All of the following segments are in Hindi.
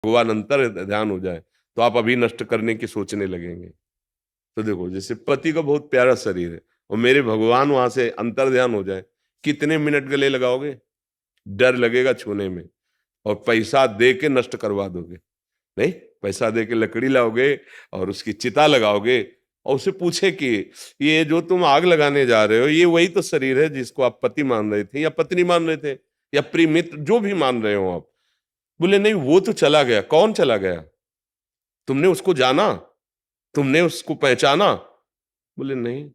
भगवान अंतर ध्यान हो जाए तो आप अभी नष्ट करने की सोचने लगेंगे। तो देखो, जैसे पति का बहुत प्यारा शरीर है और मेरे भगवान वहां से अंतर ध्यान हो जाए, कितने मिनट गले लगाओगे? डर लगेगा छूने में, और पैसा दे के नष्ट करवा दोगे। नहीं, पैसा दे के लकड़ी लाओगे और उसकी चिता लगाओगे और उसे पूछे कि ये जो तुम आग लगाने जा रहे हो, ये वही तो शरीर है जिसको आप पति मान रहे थे या पत्नी मान रहे थे या प्रिय मित्र, जो भी मान रहे हो आप। बोले नहीं, वो तो चला गया। कौन चला गया? तुमने उसको जाना? तुमने उसको पहचाना? बोले नहीं।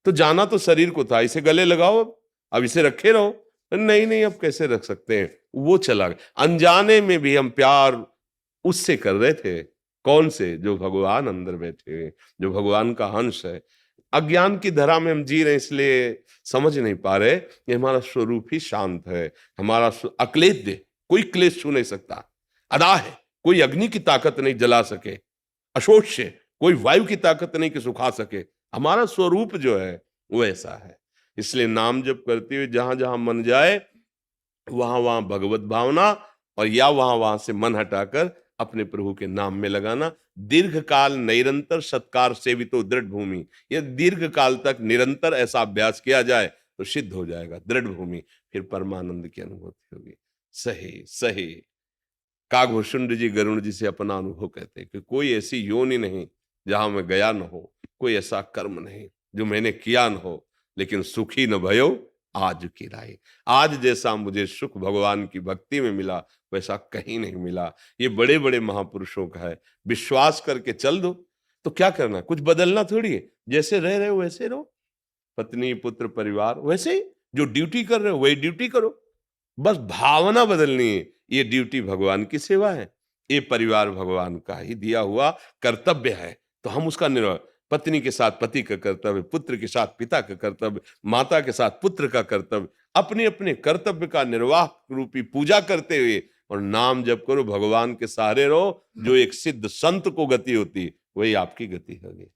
तो जाना तो शरीर को था, इसे गले लगाओ, अब इसे रखे रहो। नहीं नहीं, अब कैसे रख सकते हैं, वो चला गया। अनजाने में भी हम प्यार उससे कर रहे थे। कौन से? जो भगवान अंदर बैठे हैं, जो भगवान का अंश है। अज्ञान की धरा में हम जी रहे, इसलिए समझ नहीं पा रहे कि हमारा स्वरूप ही शांत है। हमारा अक्लेश दे, कोई क्लेश छू नहीं सकता। अदा है, कोई अग्नि की ताकत नहीं जला सके। अशोष्य, कोई वायु की ताकत नहीं कि सुखा सके। हमारा स्वरूप जो है वो ऐसा है। इसलिए नाम जप करते हुए जहां जहां मन जाए वहां वहां भगवत भावना, और या वहां वहां से मन हटाकर अपने प्रभु के नाम में लगाना। दीर्घ काल निरंतर सत्कार सेवितो दृढ़ भूमि, यह दीर्घ काल तक निरंतर ऐसा अभ्यास किया जाए तो सिद्ध हो जाएगा दृढ़ भूमि, फिर परमानंद की अनुभूति होगी। सही सही। काकभूषुंड जी गरुड़ जी से अपना अनुभव कहते हैं कि कोई ऐसी योनि नहीं जहां मैं गया न हो, कोई ऐसा कर्म नहीं जो मैंने किया न हो, लेकिन सुखी न भयो आज की राय। आज जैसा मुझे सुख भगवान की भक्ति में मिला, वैसा कहीं नहीं मिला। ये बड़े बड़े महापुरुषों का है। विश्वास करके चल दो। तो क्या करना, कुछ बदलना थोड़ी है। जैसे रह रहे हो वैसे रहो, पत्नी पुत्र परिवार वैसे ही, जो ड्यूटी कर रहे हो वही ड्यूटी करो। बस भावना बदलनी है। ये ड्यूटी भगवान की सेवा है, ये परिवार भगवान का ही दिया हुआ कर्तव्य है। तो हम उसका निर्वाह, पत्नी के साथ पति का कर्तव्य, पुत्र के साथ पिता का कर्तव्य, माता के साथ पुत्र का कर्तव्य, अपने अपने कर्तव्य का निर्वाह रूपी पूजा करते हुए और नाम जप करो, भगवान के सहारे रहो। जो एक सिद्ध संत को गति होती वही आपकी गति होगी।